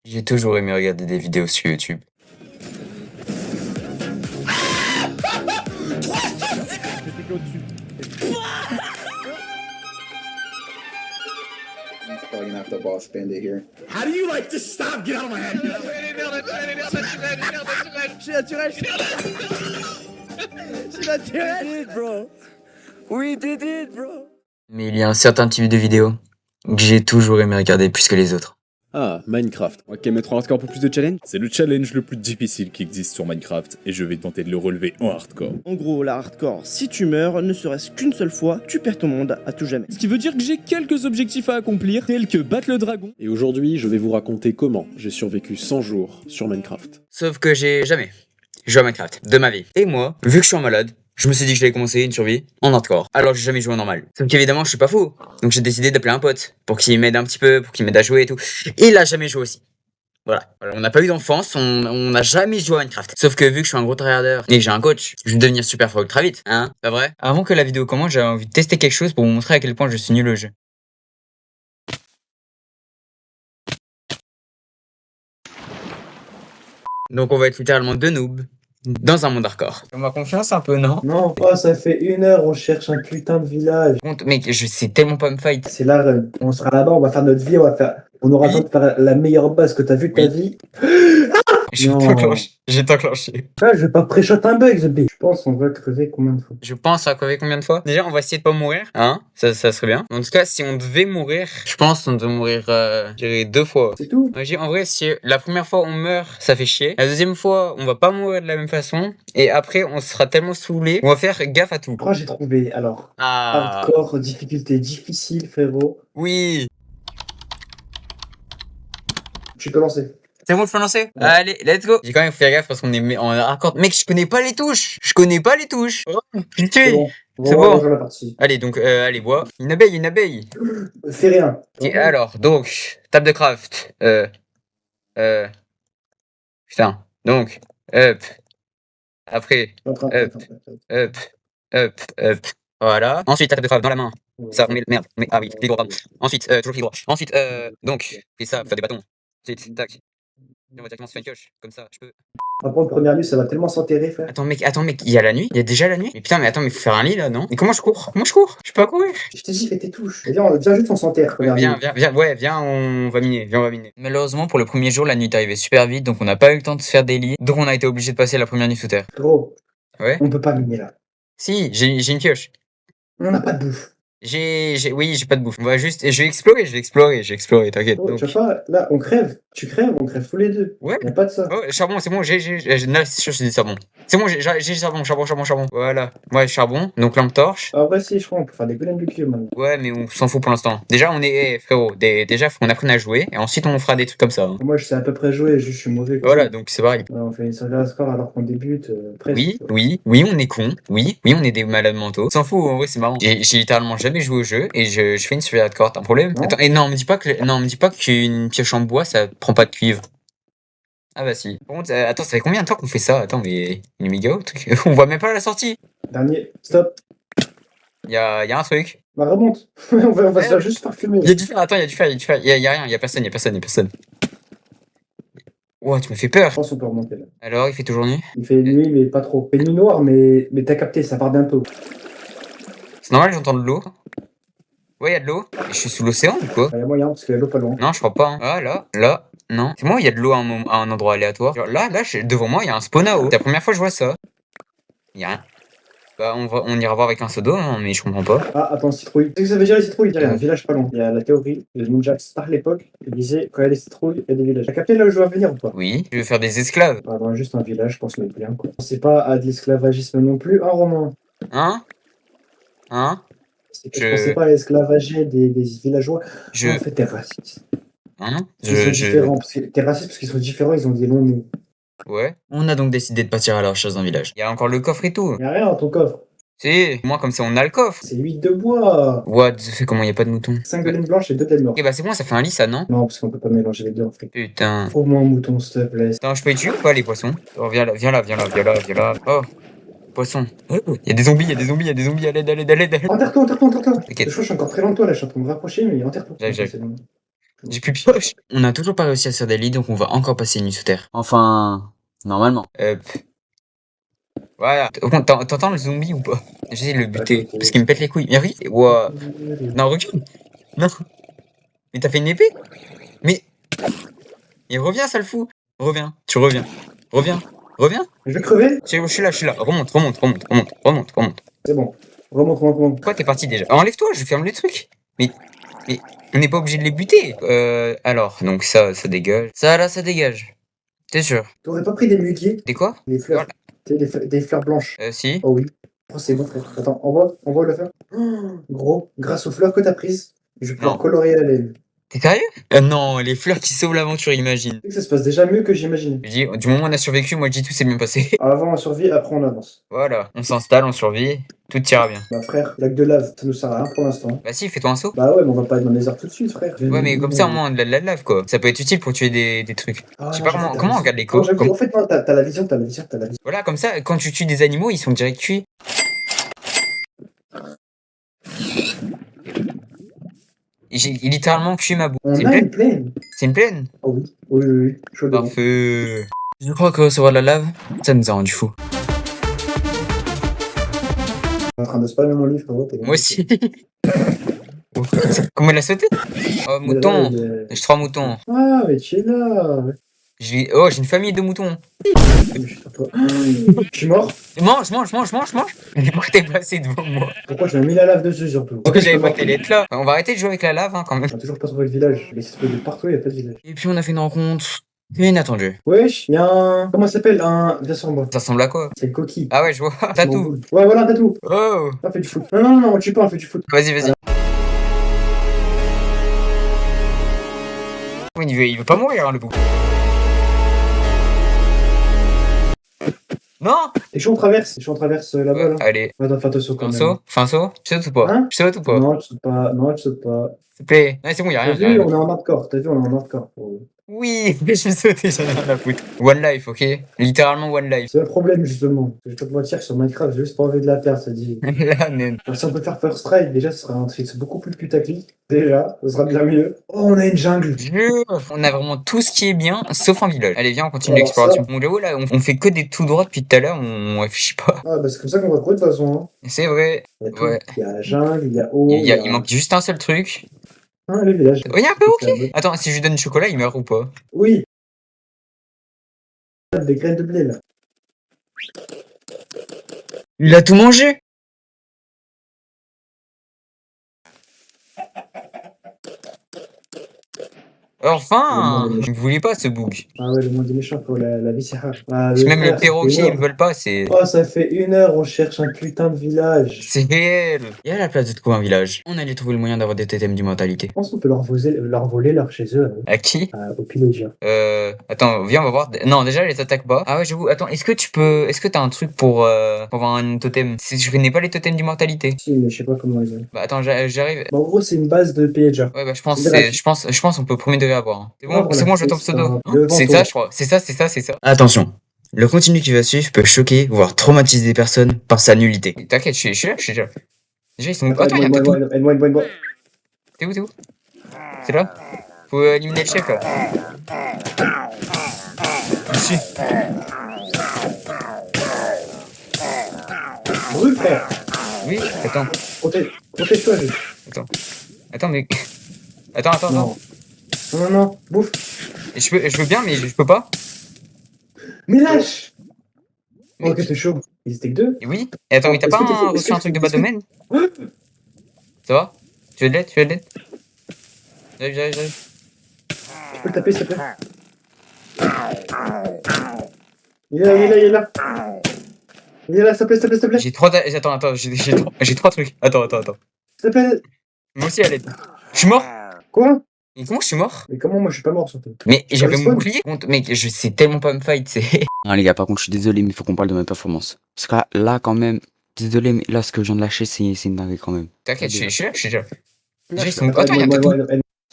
J'ai toujours aimé regarder des vidéos sur YouTube. J'étais qu'au-dessus. I'm probably gonna have to boss band it here. How do you like to stop? Get out of my head. Je suis naturel. Je suis naturel. We did it, bro. We did it, bro. Mais il y a un certain type de vidéo que j'ai toujours aimé regarder plus que les autres. Ah, Minecraft. Ok, mettre en hardcore pour plus de challenge. C'est le challenge le plus difficile qui existe sur Minecraft et je vais tenter de le relever en hardcore. En gros, la hardcore, si tu meurs, ne serait-ce qu'une seule fois, tu perds ton monde à tout jamais. Ce qui veut dire que j'ai quelques objectifs à accomplir, tels que battre le dragon. Et aujourd'hui, je vais vous raconter comment j'ai survécu 100 jours sur Minecraft. Sauf que j'ai jamais joué à Minecraft de ma vie. Et moi, vu que je suis en malade, je me suis dit que j'allais commencer une survie en hardcore. Alors j'ai jamais joué en normal. Sauf qu'évidemment, je suis pas fou. Donc j'ai décidé d'appeler un pote pour qu'il m'aide un petit peu, pour qu'il m'aide à jouer et tout. Et il a jamais joué aussi. Voilà. On n'a pas eu d'enfance, on n'a jamais joué à Minecraft. Sauf que vu que je suis un gros tryharder et que j'ai un coach, je vais devenir super fort très vite, hein, pas vrai? Avant que la vidéo commence, j'avais envie de tester quelque chose pour vous montrer à quel point je suis nul au jeu. Donc on va être littéralement deux noobs dans un monde hardcore. On m'a confiance un peu, non? Non, oh, ça fait 1 heure, on cherche un putain de village. Mec, je sais tellement pas me fight. C'est la run. On sera là-bas, on va faire notre vie, on aura le temps de faire la meilleure base que t'as vue de ta vie. J'ai Non. t'enclenché. Ah, je vais pas pré-shot un bug, The B. Je pense qu'on va crever combien de fois? Je pense à crever combien de fois? Déjà, on va essayer de pas mourir, hein? Ça serait bien. En tout cas, si on devait mourir, je pense qu'on devait mourir, je dirais 2 fois. C'est tout? En vrai, si la première fois on meurt, ça fait chier. La deuxième fois, on va pas mourir de la même façon. Et après, on sera tellement saoulé, on va faire gaffe à tout. Je crois que j'ai trouvé. Alors, Ah, hardcore, difficulté difficile, frérot. oui. Tu peux lancer. C'est bon, je peux lancer? Ouais. Allez, let's go. J'ai quand même fait gaffe parce qu'on est en hardcore. Mec, je connais pas les touches. Je connais pas les touches. Oh, je le C'est tue. bon. C'est On va bon. rejoindre la partie. Allez, donc, allez, bois. Une abeille, une abeille. Fais rien. Et alors, donc, table de craft. Putain. Donc, up. Après, up. Voilà. Ensuite, table de craft dans la main. Ça, on met, merde. Ah oui, clic droit, pardon. Ensuite, toujours clic droit. Ensuite, donc, fais ça, fais des bâtons. Ensuite, tac. On va directement se faire une pioche. Comme ça, je peux. Après, première nuit, ça va tellement s'enterrer, frère. Attends, mec, il y a la nuit? Il y a déjà la nuit? Mais putain, mais attends, mais faut faire un lit là, non? Mais comment je cours? Comment je cours? Je peux pas courir. Je t'ai dit, fais tes touches. Viens juste, on s'enterre. Ouais, première nuit. viens, on va miner, on va miner. Malheureusement, pour le premier jour, la nuit est arrivée super vite, donc on n'a pas eu le temps de se faire des lits, donc on a été obligé de passer la première nuit sous terre. Gros, Ouais? on peut pas miner là. Si, j'ai une pioche. On n'a pas de bouffe. Oui, j'ai pas de bouffe. Je vais explorer, t'inquiète. Oh, Donc, tu vois pas, là, on crève. Tu crèves, on crève tous les deux. ouais. Y a pas de ça. Oh, charbon, c'est bon, là, c'est sûr, j'ai du charbon. C'est bon, j'ai charbon. Voilà. Ouais, charbon, donc lampe torche. En vrai, si, je crois, on peut faire des golems du cube maintenant. Ouais, mais on s'en fout pour l'instant. Déjà, frérot, déjà, faut qu'on apprenne à jouer, et ensuite, on fera des trucs comme ça. Hein. Moi, je sais à peu près jouer, juste je suis mauvais. quoi. Voilà, donc c'est pareil. Ouais, on fait une sauvegarde score alors qu'on débute. Presque. Oui, on est con. Oui, on est des malades mentaux. S'en fout, en vrai, c'est marrant. J'ai littéralement jamais joué au jeu et je fais une survie hardcore. T'as un problème? Non. Attends, et non, me dis pas qu'une pioche en bois, ça prend pas de cuivre. Ah bah si. Par contre, attends, ça fait combien de temps qu'on fait ça? Attends, mais il est méga haut, le truc. On voit même pas la sortie. Dernier, stop. Il y a un truc. Bah, remonte. on va se faire juste faire fumer. Il y a du fer, attends, il y a du fer. Il y a rien, il y a personne. Ouah, tu me fais peur. Je pense qu'on peut remonter là. Alors, il fait toujours nuit? Il fait nuit, mais pas trop. Il fait nuit noire, mais t'as capté, ça part bientôt. C'est normal, j'entends de l'eau. Ouais, il y a de l'eau. Et je suis sous l'océan ou quoi? Il y a moyen, parce qu'il y a l'eau pas loin. Non, je crois pas. Hein. Ah, là, non. C'est moi, il y a de l'eau à un endroit aléatoire. Genre, là, devant moi, il y a un spawn à eau. C'est la première fois que je vois ça. Il y a rien. Bah, on ira voir avec un pseudo, hein, mais je comprends pas. Ah, attends, citrouille. Qu'est-ce que ça veut dire les citrouilles? Il y a un village pas loin. Il y a la théorie de Ninja Star l'époque. Il disait, quand il y a des citrouilles, il y a des villages. T'as capté là où je veux venir ou pas? Oui, je veux faire des esclaves. Ah, bah, juste un village, je pense mettre bien, quoi. C'est pas à de l'esclavagisme non plus, un roman. Hein? C'est que je pensais pas à esclavager des villageois. Je... En fait, t'es raciste. Hein? Ils sont différents. T'es raciste parce qu'ils sont différents, ils ont des longs noms. Ouais. On a donc décidé de partir à la recherche d'un village. Il y a encore le coffre et tout. Y'a rien dans ton coffre. Si, moi comme ça on a le coffre. C'est 8 de bois. What? Ça fait comment y a pas de mouton? 5 golems blanches et 2 têtes noires. Ok, bah c'est bon, ça fait un lit ça, non? Non, parce qu'on peut pas mélanger les deux en fait. Putain. Trouve-moi un mouton, s'il te plaît. Attends, je peux les tuer ou pas les poissons? Oh, viens là. Oh, poisson. Oh, y a des zombies, à l'aide. Enterre-toi. T'inquiète. Je crois que je suis encore très loin de toi là, je suis en train de me rapprocher, mais enterre-toi. J'arrive. C'est bon. J'ai plus pioche. On a toujours pas réussi à se faire des lits, donc on va encore passer une nuit sous terre. Enfin, normalement. Voilà. T'entends le zombie ou pas? J'essaie de le buter, parce qu'il me pète les couilles. Mais oui, ouah. Non, regarde. Non. Mais t'as fait une épée? Mais... Il revient, sale fou. Reviens, tu reviens. Reviens. Reviens. Je vais crever. Je suis là. Remonte. C'est bon. Remonte. Pourquoi t'es parti déjà? Enlève-toi, je ferme les trucs. Mais on n'est pas obligé de les buter. Alors, donc ça dégage. Ça là, ça dégage. T'es sûr? T'aurais pas pris des muguiers? Des quoi? Des fleurs. Tu sais, des fleurs blanches. Si. Oh oui. Oh, c'est bon, frère. Attends, on voit le faire. Gros, grâce aux fleurs que t'as prises, je vais pouvoir Non. colorier la laine. T'es sérieux? Non, les fleurs qui sauvent l'aventure, imagine. Tu sais que ça se passe déjà mieux que j'imaginais. Je dis, du moment où on a survécu, moi je dis tout s'est bien passé. Avant on survit, après on avance. Voilà, on s'installe, on survit, tout ira bien. Bah frère, lac de lave, ça nous sert à rien pour l'instant. Bah si, fais-toi un saut. Bah ouais, mais on va pas être dans les airs tout de suite, frère. Ouais, mais comme ça, au moins, on a de la lave, quoi. Ça peut être utile pour tuer des trucs. Ah, Je sais pas comment on regarde les Non, côtes. j'avoue, en fait, non, t'as la vision. Voilà, comme ça, quand tu tues des animaux, ils sont direct cuits. J'ai littéralement cuit ma boue. On C'est a une une plaine? plaine. C'est une plaine? Oh oui. Chaud dedans. Parfait. Je crois que recevoir de la lave, ça nous a rendu fou. On est en train de spammer mon livre, frérot. Moi aussi. Comment il a sauté? Oh, mouton. J'ai 3 moutons. Ah, mais tu es là. J'ai une famille de moutons. Je suis mort. Mange. Mais pourquoi t'es passé devant moi? Pourquoi tu m'as mis la lave dessus, surtout? Parce que j'avais pas tes lettres là. On va arrêter de jouer avec la lave, hein, quand même. On a toujours pas trouvé le village. Les espèces de partout, il y a pas de village. Et puis on a fait une rencontre inattendue. Wesh, il y a un. Comment ça s'appelle? Un. Viens sur moi. Ça ressemble à quoi? C'est le coquille. Ah ouais, je vois. T'as tout. Ouais, voilà, t'as tout. Oh. On fait du foot. Non, on tue pas, on fait du foot. Vas-y. Oui, il veut pas mourir, hein, le bouc. Non. Et je suis en traverse là-bas, là. Allez. Attends, fais attention quand Un même. saut? Fais un saut? Tu sautes ou pas? Hein? Tu sautes ou pas? Non, tu sautes pas. S'il te plaît. Non, c'est bon, y'a T'as rien. vu, on est en hardcore. Oui, mais je vais sauter, j'en ai rien à foutre. One life, ok? Littéralement one life. C'est le problème, justement. Je vais pas te mentir, sur Minecraft, j'ai juste pas envie de la perdre, ça dit. Là, man. Alors, si on peut faire First Strike, déjà, ce sera un truc beaucoup plus putaclic. Déjà, ce sera bien mieux. Oh, on a une jungle. Jure, on a vraiment tout ce qui est bien, sauf un village. Allez, viens, on continue Alors l'exploration. Bon, j'avoue, là, on fait que des tout droits depuis tout à l'heure, on réfléchit pas. Ah, bah c'est comme ça qu'on va trouver de toute façon. Hein. C'est vrai. Il y a tout. Ouais. Il y a la jungle, il y a eau. Il manque juste un seul truc. Ah, le village. Oui, un peu ok. Attends, si je lui donne du chocolat, il meurt ou pas? Oui. Des graines de blé, là. Il a tout mangé. Enfin, il voulait pas ce bug. Ah ouais, le monde est méchant pour la viscérale. Ah, Même le frère, perroquet, ça fait ils me veulent pas, c'est... Oh, ça fait 1 heure, on cherche un putain de village. C'est réel. Il y a la place de trouver un village. On allait trouver le moyen d'avoir des totems d'immortalité. Je pense qu'on peut leur voler leur chez eux, À qui? au pillager. Attends, viens, on va voir. Non, déjà, les attaques pas. Ah ouais, j'avoue. Attends, est-ce que t'as un truc pour avoir un totem? Je connais pas les totems d'immortalité. Si, mais je sais pas comment ils ont. Bah attends, j'arrive. Bah, en gros, c'est une base de pillager. Ouais, bah je pense, C'est je pense on peut premier degré avoir. Hein. C'est bon, Ah, voilà, c'est bon, je c'est tombe ça, pseudo. devant C'est toi. ça, je crois. C'est ça. Attention. Le contenu qui va suivre peut choquer, voire traumatiser des personnes par sa nullité. T'inquiète, je suis là. Déjà, ils sont où? Attends, il y a un tatou. Aide-moi. T'es où? C'est là? Faut éliminer le chef là. Ici. Brûle, frère. Oui, attends. Protège-toi, juste. Attends, mais. Attends. Non, bouffe. Je veux bien, mais je peux pas. Mais lâche. Mais- Ok, t'es chaud. Ils étaient que 2. Et oui. Et attends, mais t'as Est-ce pas que t'es fou? reçu un truc de bas Est-ce que- domaine? Ça va? Tu veux de l'aide? J'arrive. Tu peux le taper, s'il te plaît. Il est là. Il est là, s'il te plaît. J'ai 3. Attends, j'ai 3 trucs. Attends. S'il te plaît. Moi aussi à l'aide. Je suis mort? Quoi? Et comment je suis mort? Mais comment moi je suis pas mort surtout? Mais j'avais mon respawn. bouclier. Mec, je sais tellement pas me fight, c'est. Non les gars, par contre je suis désolé mais il faut qu'on parle de ma performance. Parce que là quand même, désolé mais là ce que je viens de lâcher c'est une dinguerie quand même. T'inquiète, je suis là. Déjà, ils Attends, sont. Attends, il y a un tatou.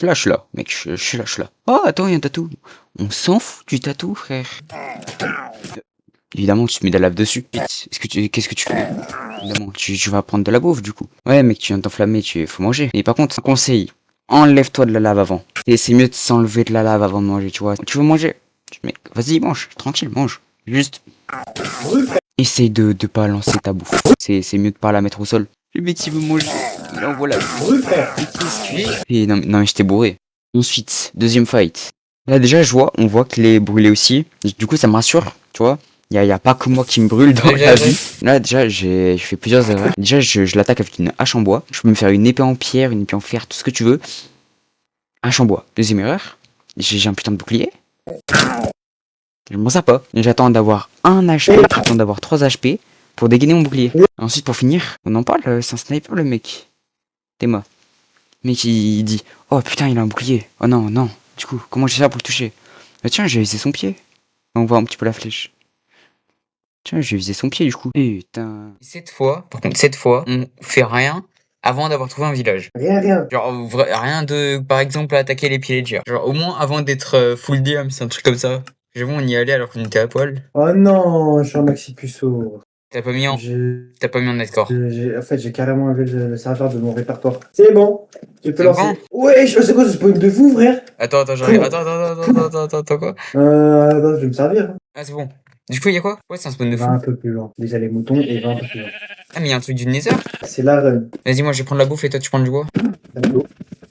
Là je suis là, mec, je suis là. Oh attends, il y a un tatou. On s'en fout du tatou frère. Évidemment tu mets de la lave dessus. Qu'est-ce que tu fais? Évidemment, tu vas prendre de la bouffe du coup. Ouais mec, tu viens de t'enflammer, faut manger. Mais par contre, un conseil. enlève-toi de la lave avant. Et c'est mieux de s'enlever de la lave avant de manger, tu vois. Tu veux manger? Mais vas-y, mange, tranquille, mange. Juste, essaye de pas lancer ta bouffe. C'est mieux de pas la mettre au sol. Le mec, il veut manger, il envoie la bouffe. Et non, mais j'étais bourré. Ensuite, deuxième fight. Là, déjà, on voit qu'il est brûlé aussi. Du coup, ça me rassure, tu vois. Y a pas que moi qui me brûle dans la vie. Là, déjà, je fais plusieurs erreurs. Déjà, je l'attaque avec une hache en bois. Je peux me faire une épée en pierre, une épée en fer, tout ce que tu veux. Hache en bois. Deuxième erreur. J'ai un putain de bouclier. Je m'en sers pas. J'attends d'avoir 1 HP, j'attends d'avoir 3 HP pour dégainer mon bouclier. Ensuite, pour finir, on en parle, c'est un sniper le mec. Théma. Le mec, il dit, oh putain, il a un bouclier. Oh non, non. Du coup, comment je vais faire pour le toucher? Bah tiens, j'ai visé son pied. On voit un petit peu la flèche. Tiens, j'ai visé son pied du coup. Putain. Par contre, cette fois, on fait rien avant d'avoir trouvé un village. Rien. Genre, rien de, par exemple, attaquer les pillagers. Genre, au moins avant d'être full DM, c'est un truc comme ça. J'avoue, on y allait alors qu'on était à poil. Oh non, je suis un maxi puceau. T'as pas mis en Nightcore. En fait, j'ai carrément enlevé le serveur de mon répertoire. C'est bon, tu peux C'est lancer. bon Ouais, c'est quoi ce spawn de fou, frère? Attends, j'arrive. Attends, quoi? Attends, je vais me servir. Ah, c'est bon. Du coup, y'a quoi? Ouais, c'est un spawn de fou. Va un peu plus loin. Déjà les moutons et va un peu plus loin. Ah, mais y'a un truc du Nether. C'est la run. Vas-y, moi je vais prendre la bouffe et toi tu prends du bois. Allô.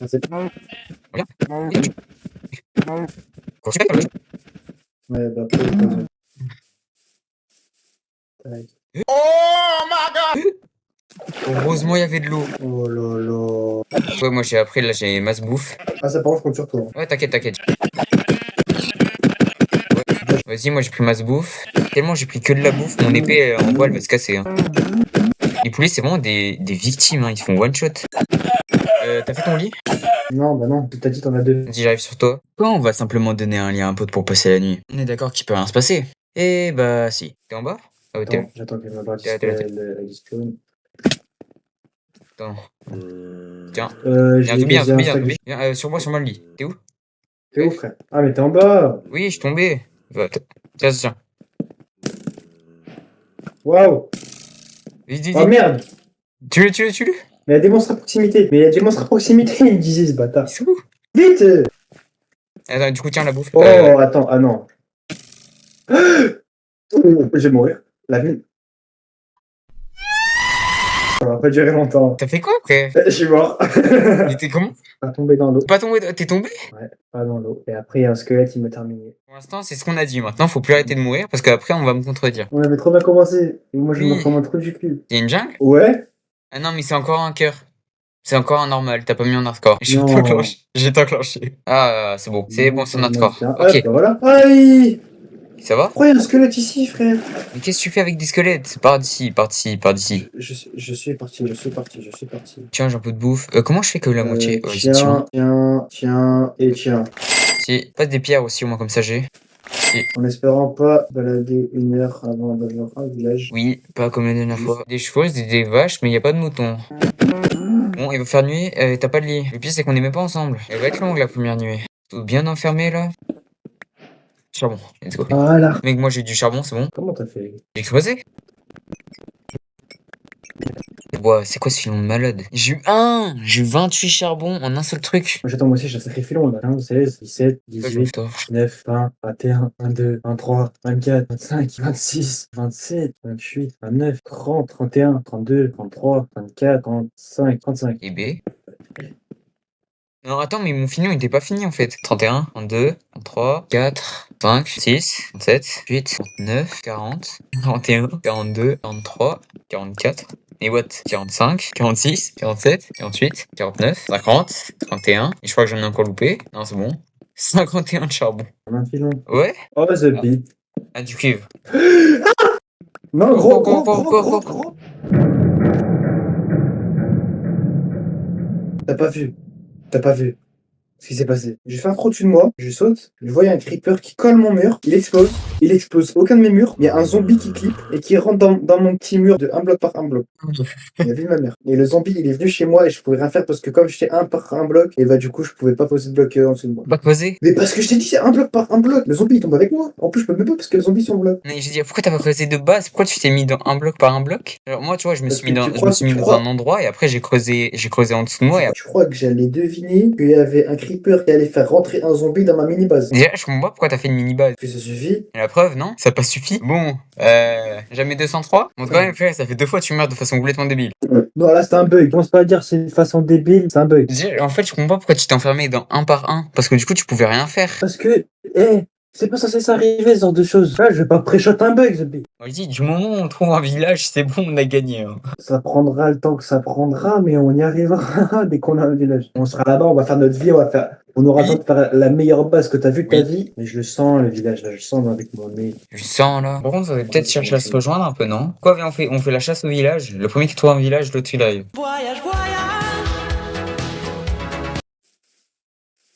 C'est- Voilà. Quand tu fais, Ouais, bah, pause. Tac. heureusement, il y avait de l'eau. Oh là là. Ouais, moi j'ai appris, là j'ai masse bouffe. Ah, ça par contre, je compte sur toi. Ouais, t'inquiète. Ouais. Vas-y, moi j'ai pris masse bouffe. Tellement j'ai pris que de la bouffe, mon épée en bois elle va se casser. Hein. Les poulets, c'est vraiment des victimes, hein. Ils font one shot. T'as fait ton lit? Non, bah non, t'as dit t'en as 2. Vas-y, j'arrive sur toi. Quand on va simplement donner un lien à un pote pour passer la nuit? On est d'accord qu'il peut rien se passer. Eh bah si. T'es en bas? Ah, t'es... J'attends que ma barre T'es- disponible. Attends. Tiens. Je Viens, vais Zoubi, baiser un Zoubi. sac. Viens, sur moi le lit. T'es où? T'es où, frère? Ah, mais t'es en bas. Oui, je suis tombé. Tiens. Waouh. Vite. Oh merde. Tu-le. Mais il y a des monstres à proximité. Il me disait ce bâtard. Ils sont où? Vite. Attends, du coup, tiens la bouffe. Oh, attends, ah non. Je vais mourir. La vie. Ça va pas durer longtemps. T'as fait quoi, frère? Je suis mort. Il était comment? Pas tombé dans l'eau. Pas tombé, t'es tombé? Ouais, pas dans l'eau. Et après, il y a un squelette, il m'a terminé. Pour l'instant, c'est ce qu'on a dit. Maintenant, faut plus arrêter de mourir parce qu'après, on va me contredire. On avait trop bien commencé. Et moi, je Oui. me prends un trou du cul. Il y a une jungle? Ouais. Ah non, mais c'est encore un cœur. C'est encore un normal, t'as pas mis en hardcore. Non. J'ai enclenché. Ah, c'est bon. C'est bon, c'est en hardcore. Hop, Ok, bah voilà. Aïe. ça va? Pourquoi il y a un squelette ici, frère? Mais qu'est-ce que tu fais avec des squelettes? Pars d'ici. Je suis parti. Tiens, j'ai un peu de bouffe. Comment je fais que la moitié? Vas-y, Tiens. Si, passe des pierres aussi, au moins comme ça j'ai. En espérant pas balader 1 heure avant d'avoir un village. Oui, pas comme la dernière fois. Des chevaux, des vaches, mais y a pas de moutons. Bon, il va faire nuit, t'as pas de lit. Le pire, c'est qu'on est même pas ensemble. Elle va être longue la première nuit. Tout bien enfermé là. Charbon, let's go. Voilà. Mec, moi j'ai du charbon, c'est bon. Comment t'as fait? J'ai creusé. Ouais, c'est quoi ce filon de malade? J'ai eu 28 charbons en un seul truc. J'attends, moi aussi, j'ai un sacré filon. On a 15, 16, 17, Pourquoi je me 18, torche? 19, 20, 21, 22, 23, 24, 25, 26, 27, 28, 29, 30, 31, 32, 33, 24, 35, 35. Et B. Non, attends, mais mon filon il était pas fini en fait. 31, 32, 33, 4, 5, 6, 37, 8, 39, 40, 41, 42, 43, 44. Et what? 45, 46, 47, 48, 49, 50, 31. Et je crois que j'en ai encore loupé. Non, c'est bon. 51 de charbon. On a un filon. Ouais? Oh, the beat. Ah, du cuivre. Non, gros. T'as pas vu. ce qui s'est passé. J'ai fait un trou au-dessus de moi, je saute, je vois il y a un creeper qui colle mon mur, il explose aucun de mes murs, il y a un zombie qui clip et qui rentre dans mon petit mur de un bloc par un bloc. Il a vu ma mère. Et le zombie, il est venu chez moi et je pouvais rien faire parce que comme j'étais un par un bloc, et bah du coup, je pouvais pas poser de bloc en dessous de moi. Pas poser. Mais parce que je t'ai dit, c'est un bloc par un bloc. Le zombie, il tombe avec moi. En plus, je peux même pas parce que le zombie, c'est en bloc. Mais je veux dire, pourquoi t'as pas creusé de base? Pourquoi tu t'es mis dans un bloc par un bloc? Alors moi, tu vois, je me Parce suis mis que dans, tu je me crois- suis mis tu dans crois- un endroit et après j'ai creusé en dessous de moi. Et Je crois que j'allais deviner qu'il y avait un creeper qui allait faire rentrer un zombie dans ma mini-base. déjà, je comprends pas pourquoi t'as fait une mini-base. Puis ça suffit. Et la preuve, non? Ça n'a pas suffi. Bon, jamais 203? Bon, quand même, frère, ça fait 2 fois que tu meurs de façon complètement débile. Non, là, c'était un bug. Pense pas à dire c'est une façon débile, c'est un bug. En fait, je comprends pas pourquoi tu t'es enfermé dans un par un. Parce que du coup, tu pouvais rien faire. Parce que, c'est pas censé s'arriver ce genre de choses. Là, je vais pas pré-shot un bug, zombie. On dit, du moment où on trouve un village, c'est bon, on a gagné. Hein. Ça prendra le temps que ça prendra, mais on y arrivera dès qu'on a un village. On sera là-bas, on va faire notre vie, on aura le temps de faire la meilleure base que t'as vue de ta vie. Mais je le sens, le village, là, je le sens avec mon nez. Je sens là. Par contre, on va peut-être chercher à se rejoindre un peu, non? Quoi, viens, on fait la chasse au village. Le premier qui trouve un village, l'autre il arrive.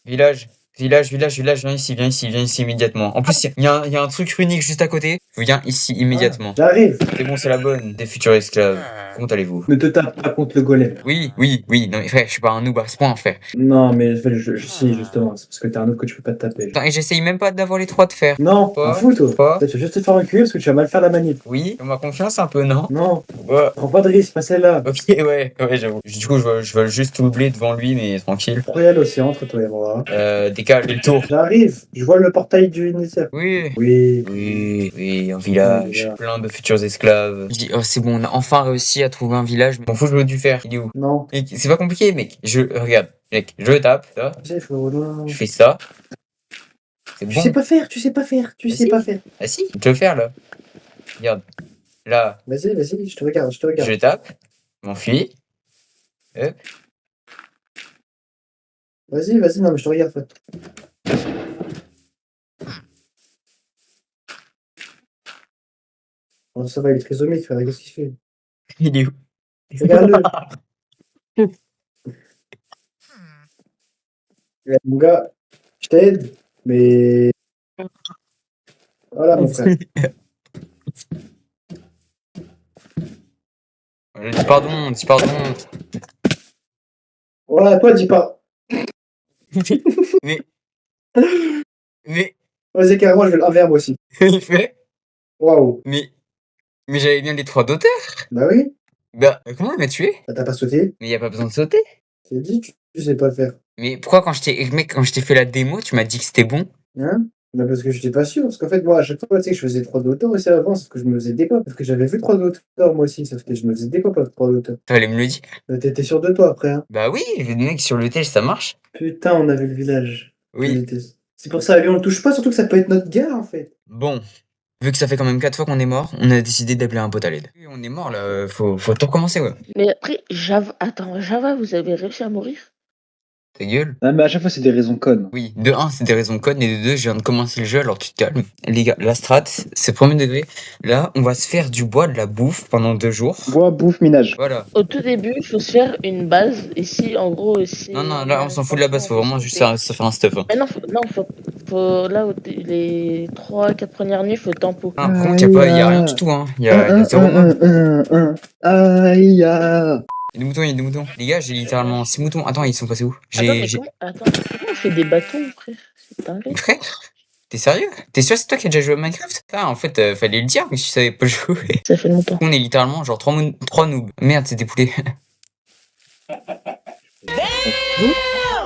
Village, viens ici immédiatement. En plus, il y a un truc unique juste à côté. Viens ici immédiatement. J'arrive. C'est bon, c'est la bonne. Des futurs esclaves. Comment allez-vous? Ne te tape pas contre le golem. Oui. Non mais frère, je suis pas un noob à ce point, frère. Non, mais je sais, justement. C'est parce que t'es un autre que tu peux pas te taper. Attends, et j'essaye même pas d'avoir les 3 de fer. Non, Quoi t'en fous, toi. Quoi Tu vas juste te faire reculer parce que tu vas mal faire la manip. Oui, on m'a confiance un peu, non? Non, Ouais. prends pas de risque, pas celle-là. Ok, ouais, j'avoue. Du coup, je veux juste doubler devant lui, mais tranquille. Royal aussi, entre toi et moi. Décale le tour. J'arrive, je vois le portail du Nether. Oui. Oui. Un village, Village. plein de futurs esclaves. Je dis, oh c'est bon, on a enfin réussi à trouver un village. M'en fous, je veux du fer. Il est où? Non. Mec, c'est pas compliqué, mec. Regarde, mec, je tape, ça. Tu sais, frérot, non. Je fais ça. C'est Tu bon. sais pas faire. Ah, sais si. pas faire. Ah si, je peux le faire là. Regarde. Là, Vas-y, je te regarde. je tape, je m'enfuis. Hop. Vas-y, non, mais je te regarde. Oh, ça va, il est trisomique, frère, qu'est-ce qu'il fait? Il est où? Regarde-le. Ouais, mon gars, je t'aide, mais... Voilà, mon frère. Dis pardon. Voilà, toi, dis pas. mais, Vas-y, carrément, je vais le 1 vers moi aussi. il fait, Waouh. mais j'avais bien les 3 d'auteur. Bah oui. Bah, comment il m'a tué? Bah, t'as pas sauté. Mais y a pas besoin de sauter. C'est dit, tu sais pas le faire. Mais pourquoi quand je t'ai fait la démo, tu m'as dit que c'était bon? Hein? Bah parce que j'étais pas sûr. Parce qu'en fait, moi, à chaque fois, tu sais, que je faisais 3 d'auteur aussi avant, sauf que je me faisais des pop. Parce que j'avais vu 3 d'auteur, moi aussi, sauf que je me faisais des pop avec 3 d'auteur. Fallait me le dire. T'étais sûr de toi après, hein? Bah oui, le mec sur le tel, ça marche. Putain, on avait le village. Oui. C'est pour ça, lui, on le touche pas, surtout que ça peut être notre gars, en fait. Bon. Vu que ça fait quand même 4 fois qu'on est mort, on a décidé d'appeler un pote à l'aide. Oui, on est mort là, faut tout recommencer, ouais. Mais après, Java, vous avez réussi à mourir? Ta gueule. Ah, mais à chaque fois, c'est des raisons connes. Oui, de 1, c'est des raisons connes, et de 2, je viens de commencer le jeu, alors tu te calmes. Les gars, la strat, c'est premier degré. Là, on va se faire du bois, de la bouffe pendant 2 jours. Bois, bouffe, minage. Voilà. Au tout début, il faut se faire une base. Ici, en gros, ici. Non, là, on s'en fout de la base, faut vraiment juste se faire un stuff. Hein. Mais non, faut là, les 3-4 premières nuits, faut tempo. Ah, par contre, y a rien du tout, hein. Y a 0 mob. Aïe, Il y a des moutons. Les gars, j'ai littéralement 6 moutons. Attends, ils sont passés où? Attends, comment on fait des bâtons, frère? C'est dingue. Frère? T'es sérieux? T'es sûr c'est toi qui as déjà joué à Minecraft? Ah, en fait, fallait le dire, mais je savais pas jouer. Ça fait longtemps. On est littéralement genre 3 noobs. Merde, c'est des poulets.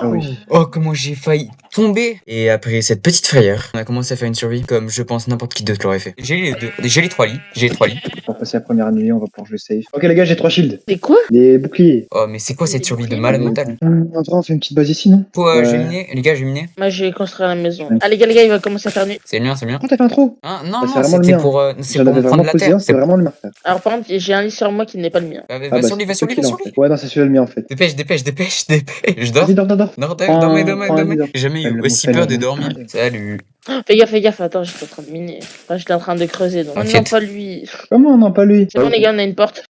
Ah oui. Oh, comment j'ai failli tomber. Et après cette petite frayeur, on a commencé à faire une survie comme je pense n'importe qui d'autre l'aurait fait. J'ai les 3 lits. On va passer la première nuit, on va pouvoir jouer safe. Ok, les gars, j'ai 3 shields. C'est quoi? Des boucliers. Oh, mais c'est quoi cette survie de malade mental? En vrai, on fait une petite base ici, non? Faut j'ai miné, les gars, j'ai miné. Moi, j'ai construit la maison. Ah, les gars, il va commencer à faire nuit. C'est le mien, c'est le mien. Oh, t'as fait un trou? Hein, Bah, non, c'est vraiment le c'était mien. pour, J'en avais prendre vraiment la posé terre. un, c'est vraiment le mien, frère. Alors, par contre, j'ai un lit sur moi qui n'est pas le mien. Va Ah, sur lui, va sur lui, va sur lui. Ouais, non, c'est celui-là le mien, en fait. Dépêche. Je dors. Vas-y, dors. Dormez. J'ai jamais eu aussi peur de dormir. Salut. Fais gaffe, attends, j'étais en train de miner. Enfin, j'étais en train de creuser, donc. T'inquiète. Non, pas lui. Comment? Non, pas lui. C'est bon, les gars, on a une porte.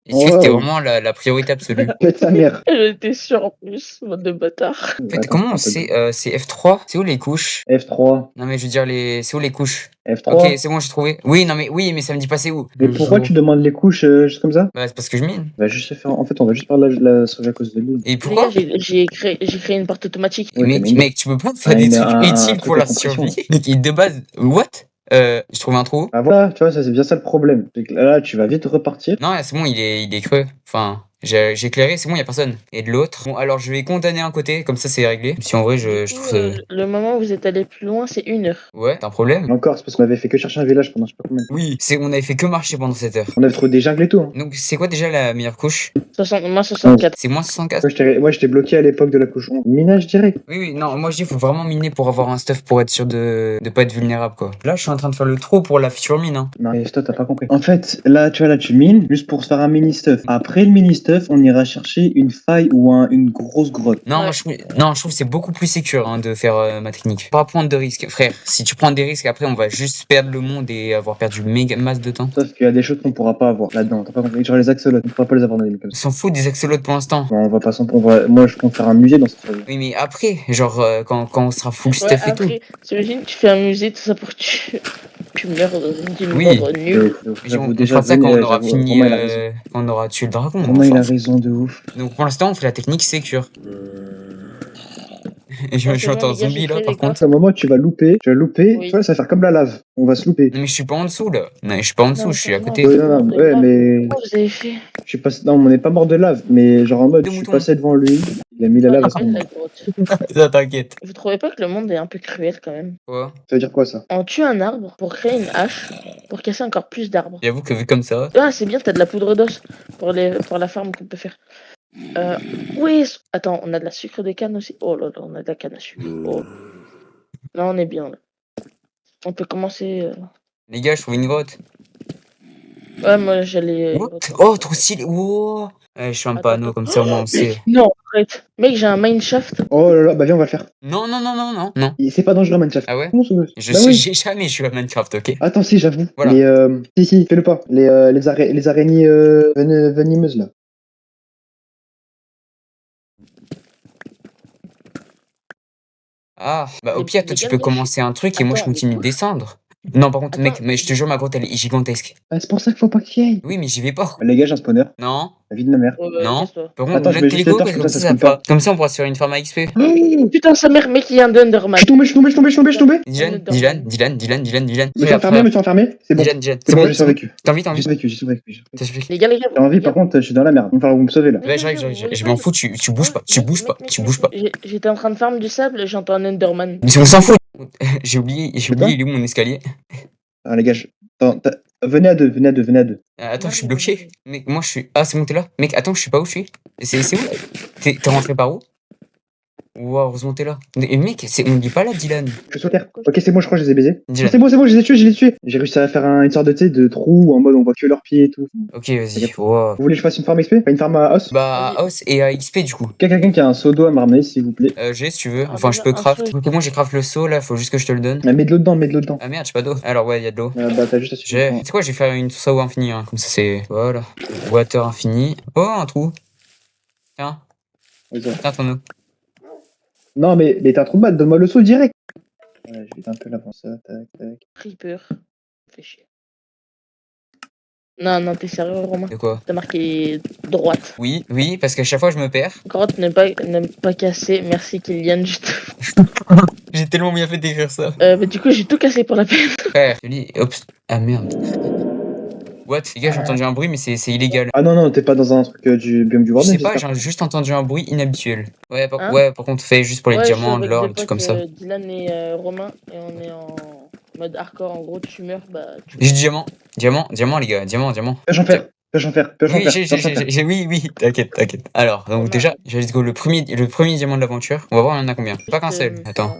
Et tu sais, c'était Oh. vraiment la priorité absolue. Pète sa mère. J'étais sûr en plus, mode de bâtard. En fait, Attends, comment on attends, sait c'est F3? C'est où les couches? F3. Non, mais je veux dire, c'est où les couches? F3. Ok, c'est bon, j'ai trouvé. Oui, non, mais ça me dit pas c'est où. Mais Le pourquoi jour. tu demandes les couches juste comme ça? Bah, c'est parce que je mine. On va juste se faire... En fait, on va juste faire la sauvegarde à cause de lui. Et Les pourquoi? gars, j'ai créé une porte automatique. Ouais, mec, t'as mis- mec, tu peux pas faire des trucs utiles pour truc la de compression. survie. Mec, de base, what? Je trouve un trou. Ah voilà, tu vois, ça c'est bien ça le problème. C'est que là, tu vas vite repartir. Non, c'est bon, il est creux. Enfin, j'ai éclairé, c'est bon, y a personne. Et de l'autre. Bon, alors je vais condamner un côté, comme ça c'est réglé. Si en vrai, je Du coup, trouve ça. le moment où vous êtes allé plus loin, c'est 1 heure. Ouais, t'as un problème? Encore, c'est parce qu'on avait fait que chercher un village pendant je sais pas combien de temps. Oui, on avait fait que marcher pendant cette heure. On avait trouvé des jungles et tout. Hein. Donc, c'est quoi déjà la meilleure couche? Moins 64. C'est moins 64? Moi, j'étais bloqué à l'époque de la couche 11. Minage direct. Oui, non, moi je dis, faut vraiment miner pour avoir un stuff pour être sûr de pas être vulnérable, quoi. Là, je suis en train de faire le trou pour la future mine, hein. Non, mais toi, t'as pas compris. En fait, là, tu vois, là, tu mines juste pour se faire un mini-stuff. Après le mini-stuff, on ira chercher une faille ou une grosse grotte. Non, Ouais. moi, je trouve que c'est beaucoup plus sécure hein, de faire ma technique. Pas prendre de risques. Frère, si tu prends des risques, après, on va juste perdre le monde et avoir perdu méga masse de temps. Sauf qu'il y a des choses qu'on pourra pas avoir là-dedans. T'as pas compris. Genre les axolotes, on pourra pas les avoir dans les villes comme On ça. s'en fout des axolotes pour l'instant. Bon, on va pas moi, je compte faire un musée dans cette forêt. Oui, mais après, genre, quand on sera full Ouais, stuff et tout. après, t'imagines, tu fais un musée, tout ça pour que tu meurs d'une Oui. mort nulle. Mais on fera ça quand on aura fini, quand on aura tué le dragon. Vraiment, il a Enfin, raison de ouf. donc pour l'instant, on fait la technique sécure. Et je Ouais, me c'est chante bon, en les gars, zombie j'ai là, créé par les contre. À un moment, tu vas louper, Oui. tu vois, ça va faire comme la lave. On va se louper. Non, mais je suis pas en dessous là. Non, je suis pas en dessous, Non, je suis à c'est côté. bon. Ouais, non, ouais, mais Comment vous avez fait? je suis passé. Non, on n'est pas mort de lave, mais genre en mode, Deux je suis moutons. passé devant lui, il a mis la lave à ce moment. La grotte. Ça t'inquiète. Vous trouvez pas que le monde est un peu cruel quand même? Quoi? Ça veut dire quoi ça? On tue un arbre pour créer une hache pour casser encore plus d'arbres. J'avoue que vu comme ça. Ah, c'est bien, t'as de la poudre d'os pour la farm qu'on peut faire. Oui, attends, on a de la sucre de canne aussi. Oh là là, on a de la canne à sucre. Oh. Là, on est bien là. On peut commencer. Les gars, je trouve une grotte. Ouais, moi j'allais. What? Oh, trop stylé. Wow. Je suis un Attends, panneau comme ça, au moins on sait. Non, arrête. Mec, j'ai un mineshaft. Oh là là, bah viens, on va le faire. Non, non, non, non, non. Non. C'est pas dangereux, Minecraft. Ah ouais? Comment ça va? Je Bah suis oui. j'ai jamais joué à Minecraft, ok? Attends, si, j'avoue. Voilà. Si, fais-le pas. Les araignées venimeuses là. Ah, bah au Les- pire, les toi tu gars, peux les- commencer un truc et moi je Attends, continue de mais- descendre. Non, par contre, mec, Attends, mais je te jure, ma grotte elle est gigantesque. Ah, c'est pour ça qu'il faut pas que tu y ailles. Oui, mais j'y vais pas. Les gars, j'ai un spawner. Non, La vie de ma mère. non. casse-toi. Par contre, Attends, je note mets les juste go, les torches, comme comme ça, ça ça se va fait pas. Comme ça, on pourra se faire une farm à XP. Putain, sa mère, mec, il y a un Dunderman. Je suis tombé. Dylan. Je me suis enfermé. C'est bon. Dylan. C'est bon, j'ai survécu. T'as envie, J'ai survécu. T'as survécu. Les gars, J'ai envie, par contre, je suis dans la merde. Il va falloir que vous me sauvez là. Ouais, j'arrive, je m'en fous, tu bouges pas, tu bouges pas. J'étais en train de farm du sable, j'entends un Enderman. Mais on s'en fout. J'ai oublié, il est où mon escalier? Ah, les gars, venez à deux. Attends, je suis bloqué. Mec, moi je suis. Ah, c'est bon, t'es là? Mec, attends, je sais pas où je suis. C'est où? T'es rentré par où? Wow, heureusement t'es là. Et mec, on dit pas là, Dylan. Je suis sur terre. Ok, c'est bon, je crois que je les ai baisés. Dylan. C'est bon, je les ai tués. J'ai réussi à faire une sorte de trou en mode on voit que leurs pieds et tout. Ok, vas-y. Wow. Vous voulez que je fasse une farm XP? Pas une farm à os? Bah, à os et à XP du coup. Quelqu'un qui a un seau d'eau à me ramener, s'il vous plaît. J'ai si tu veux. Ah, Enfin, je peux déjà, un craft. truc. Ok, moi j'ai craft le seau là, faut juste que je te le donne. Mets de l'eau dedans. Ah merde, j'ai pas d'eau. Alors ouais, y a de l'eau. Bah, t'as juste à J'ai. suivre. C'est quoi, je vais faire une source à eau infinie, hein. Comme ça c'est. Voilà. Water infini. Oh, un trou. Tiens, tiens ton eau. Non, mais t'as trop de mal, donne-moi le seau direct. Ouais, je vais un peu l'avancer. Tac. Creeper. Fais chier. Non, t'es sérieux, Romain? De quoi? T'as marqué droite. Oui, parce qu'à chaque fois je me perds. Grotte n'aime pas casser. Merci, Kylian. J'ai tellement bien fait d'écrire ça. Bah, du coup, j'ai tout cassé pour la peine. Frère, je dis, oups. Ah merde. What? Les gars, j'ai entendu un bruit, mais c'est illégal. Ah non, t'es pas dans un truc du biome du Je Warden. sais pas, j'ai juste entendu un bruit inhabituel. Ouais, Hein? par contre, fais juste pour les Ouais, je suis diamants, de avec l'or, des des trucs potes, comme ça. Dylan et Romain, et on est en mode hardcore. En gros, tu meurs, bah. J'ai diamant, les gars, diamant. Pêche en fer. Oui, oui, t'inquiète. Alors, donc déjà, let's go, le premier diamant de l'aventure. On va voir, il y en a combien? Pas qu'un seul, attends.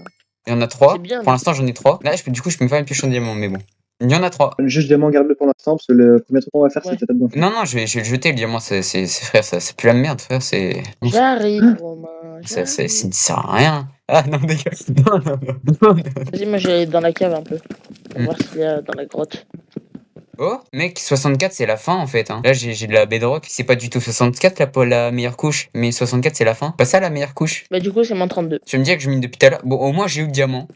Il y en a 3. C'est bien. Pour l'instant, j'en ai 3. Là, je peux me faire une pioche en diamant, mais bon. Il y en a 3. Juste diamant, garde-le pour l'instant, parce que le premier truc qu'on va faire, Ouais. c'est ta tête d'enfant. Non, je vais le jeter, le diamant, frère, c'est plus la merde, frère, c'est. J'arrive, Romain. Ça sert à rien. Ah non, les gars, non. Vas-y, moi, j'allais dans la cave un peu. Pour Hmm. voir s'il y a dans la grotte. Oh, mec, 64 c'est la fin en fait. Hein. Là j'ai de la bedrock. C'est pas du tout 64 la meilleure couche, mais 64 c'est la fin. Pas ça la meilleure couche. Bah, du coup, c'est moins 32. Tu vas me dire que je mine depuis tout à l'heure. Bon, au moins j'ai eu le diamant.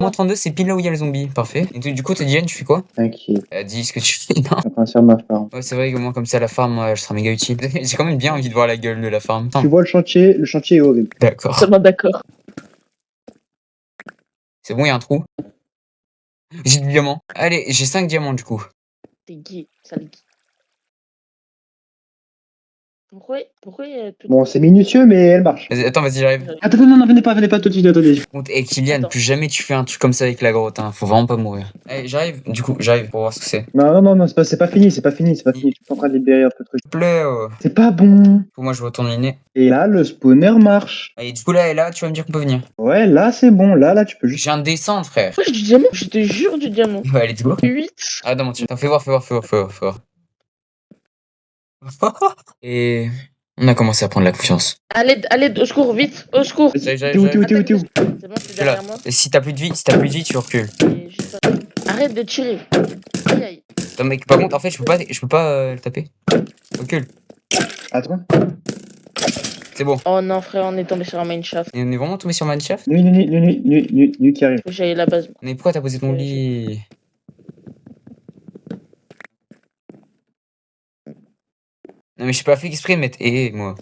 Moins 32 c'est pile là où il y a le zombie. Parfait. Et du coup, t'es Diane, tu fais quoi? T'inquiète. Dis ce que tu fais. Non. Je vais faire ma farm. Ouais, c'est vrai que moi, comme ça, la farm, je serai méga utile. J'ai quand même bien envie de voir la gueule de la farm. Attends. Tu vois le chantier est horrible. D'accord. Ça va, d'accord. C'est bon, il y a un trou. J'ai du diamant. Allez, j'ai 5 diamants du coup. T'es gay, sale gay. Pourquoi il y a tout... Bon, c'est minutieux, mais elle marche. Attends, vas-y, j'arrive. Attends, non, venez pas tout de suite, attendez. Et Kylian, Attends. plus jamais tu fais un truc comme ça avec la grotte, hein. Faut vraiment pas mourir. Allez, j'arrive. Du coup, j'arrive pour voir ce que c'est. Non, c'est pas fini. Je suis en train de libérer un peu de trucs. S'il te plaît. C'est pas bon. Faut moi, je retourne l'inné. Et là, le spawner marche. Et du coup, là, tu vas me dire qu'on peut venir. Ouais, là, c'est bon. Là, tu peux juste... J'ai un descendre, frère. Ouais, j'ai du diamant, je te jure du diamant. Ouais, let's go. 8. Ah, non, mentir. Attends, fais voir. Et on a commencé à prendre la confiance. Allez, au secours, vite, au secours. J'arrive. Où C'est bon, t'es Je suis là. derrière moi. Et si t'as plus de vie, tu recules. Et juste ça. Arrête de tirer. Aïe, aïe. Attends, mec, par contre, en fait, je peux pas le taper. Recule. Attends. C'est bon. Oh non, frère, on est tombé sur un mineshaft. Et on est vraiment tombé sur Mineshaft. Nuit qui arrive. Faut que j'aille à la base. Mais pourquoi t'as posé ton lit? Non, mais je suis pas fait exprès de mettre moi.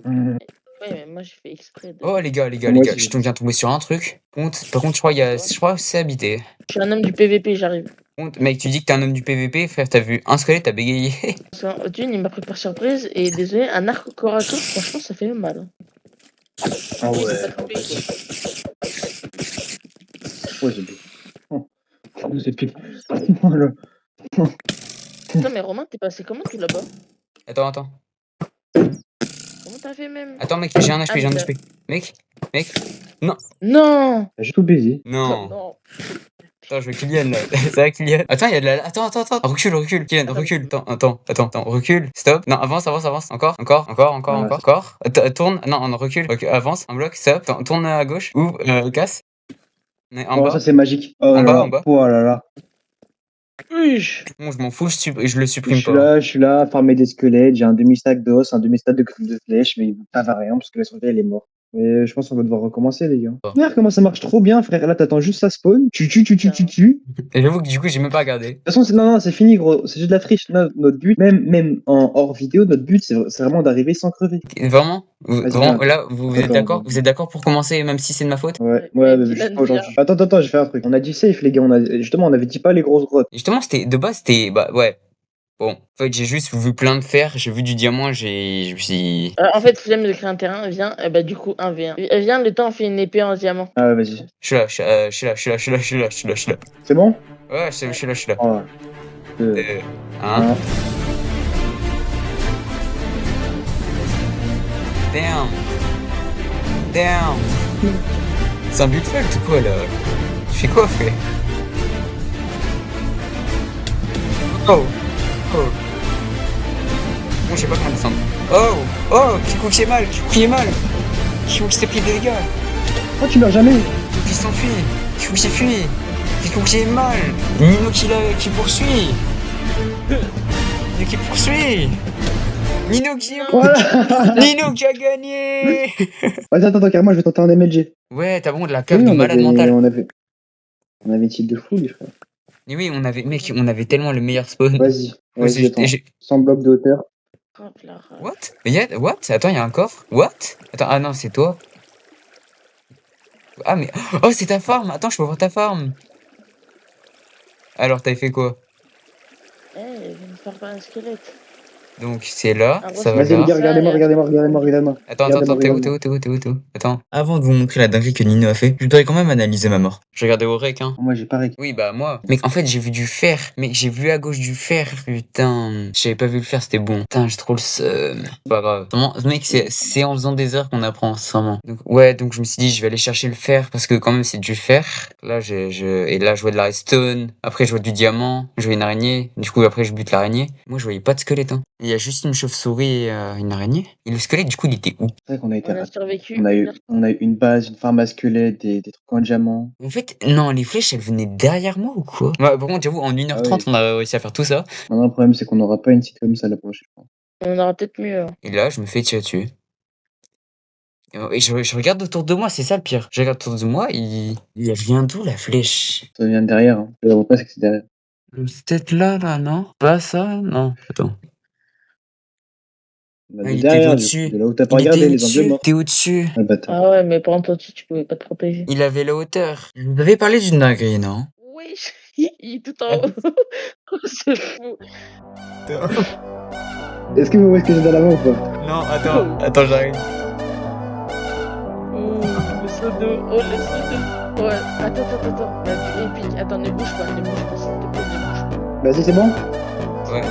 Ouais, mais moi j'ai fait exprès de... Oh, les gars, Moi aussi. je viens de tomber sur un truc. Par contre, je crois que c'est habité. Je suis un homme du PVP, j'arrive. Mec, tu dis que t'es un homme du PVP, frère, t'as vu un squelette, t'as bégayé. Odin, il m'a pris par surprise et désolé, un arc au corps à corps, franchement, ça fait mal. Ah Oui, ouais. c'est pas trompé, quoi. Ouais, j'ai bu. Oh, c'est pire. Voilà. Non, mais Romain, t'es passé comment tout là-bas? Attends. Comment t'as fait même? Attends, mec, j'ai un HP. Mec. Non! J'ai tout baisé. Non. Non. Attends, je veux Kylian là. Ça va, Kylian? Attends, il y a de la. Attends. Recule. Kylian, recule. Attends. Recule. Stop. Non, avance. Encore. Tourne. Non, recule. Avance. Un bloc. Stop. Tourne à gauche. Ouvre. Casse. En Oh, bas. ça c'est magique. Oh, En là bas, là. en bas. Oh là là. Oui. Bon, je m'en fous, je le supprime pas. Je suis là à farmer des squelettes, j'ai un demi-stack d'os, un demi-stack de griffes de flèches, mais ça va rien parce que la santé elle est morte. Mais je pense qu'on va devoir recommencer, les gars. Oh. Frère, comment ça marche trop bien, frère. Là, t'attends juste ça spawn, tu tues. Et j'avoue que du coup, j'ai même pas regardé. De toute façon, non, c'est fini, gros. C'est juste de la friche. Notre but, même en hors vidéo, notre but, c'est vraiment d'arriver sans crever. Vraiment? Vas-y, Là, vous êtes Attends, d'accord? attends. Vous êtes d'accord pour commencer, même si c'est de ma faute? Ouais, Ouais, mais Dylan juste pas vient. aujourd'hui. Attends, j'ai fait un truc. On a dit safe, les gars. Justement, on avait dit pas les grosses grottes. Justement, de base, c'était. Bah, ouais. Bon, en fait, j'ai juste vu plein de fer, j'ai vu du diamant, je me suis. En fait, flemme de créer un terrain, viens, bah du coup, 1v1. Viens, le temps, on fait une épée en diamant. Ah, vas-y. Je suis là. C'est bon? Ouais, je suis là. Oh, 1. un. Damn. C'est un but fuck ou quoi là? Tu fais quoi, frère? Oh. Bon, je sais pas comment descendre. Oh, Kikou qui est mal. Kikou qui s'est pris des dégâts. Oh, tu meurs jamais. Kikou qui s'enfuit. Kikou qui fuit. Kikou qui est mal. Nino qui poursuit. Nino qui Voilà. Nino qui a gagné. Attends, carrément, je vais tenter un MLG. Ouais, t'as bon de la cave Oui, de malade mental. On avait une type de fou, les frères. Mais oui, on avait tellement le meilleur spawn. Vas-y, Ouais, attends. 100 blocs de hauteur. Hop là. What? Attends, il y a un coffre. What? Attends, ah non, c'est toi. Ah mais oh, c'est ta farm. Attends, je peux voir ta farm. Alors, t'avais fait quoi? Eh, viens me faire pas un squelette. Donc c'est là, Ah, ça va Vas-y, les là. gars, regardez-moi. Attends, t'es où? Attends. Avant de vous montrer la dinguerie que Nino a fait, je voudrais quand même analyser ma mort. J'ai regardé au rec, hein. Moi, j'ai pas récupéré. Oui, bah moi. Mec, en fait, j'ai vu du fer. Mec, j'ai vu à gauche du fer. Putain, j'avais pas vu le fer, c'était bon. Putain, j'ai trop le seum. C'est pas grave. Vraiment, mec, c'est en faisant des heures qu'on apprend, vraiment. Donc je me suis dit, je vais aller chercher le fer parce que quand même, c'est du fer. Là, et là, je vois de la redstone. Après, je vois du diamant. Je vois une araignée. Du coup, après, je bute l'araignée. Moi, je voyais pas de squelette, hein. Il y a juste une chauve-souris et une araignée. Et le squelette, du coup, il était où? C'est vrai qu'on a été On a ratés. survécu. On a eu une base, une farm à squelettes, des trucs en diamant. En fait, non, les flèches, elles venaient derrière moi ou quoi? Bah, par contre, j'avoue, en 1h30, Ah oui. on a réussi à faire tout ça. Maintenant, le problème, c'est qu'on n'aura pas une site comme ça la prochaine fois. On aura peut-être mieux. Hein. Et là, je me fais tirer dessus. Et je regarde autour de moi, c'est ça le pire. Je regarde autour de moi, il y a rien d'où la flèche. Ça vient de derrière. Hein. Le repas, c'est que c'est derrière. C'est peut-être là, non? Pas ça? Non. Attends. Bah, Ah, de il était derrière, au-dessus. de là où t'as pas Il regardé était les angles au-dessus. morts. T'es au-dessus. Ah, bâtard. Ah ouais, mais par contre, toi, tu pouvais pas te protéger. Il avait la hauteur. Je vous avais parlé d'une dinguerie, non? Oui, il est tout en haut. C'est fou. Est-ce que vous voyez ce que j'ai dans la main ou pas? Non, attends, j'arrive. Oh, le pseudo. Oh, le pseudo. Ouais, attends. Épique. Attends, ne bouge pas, s'il te plaît, ne bouge pas. Vas-y, c'est bon? Ouais.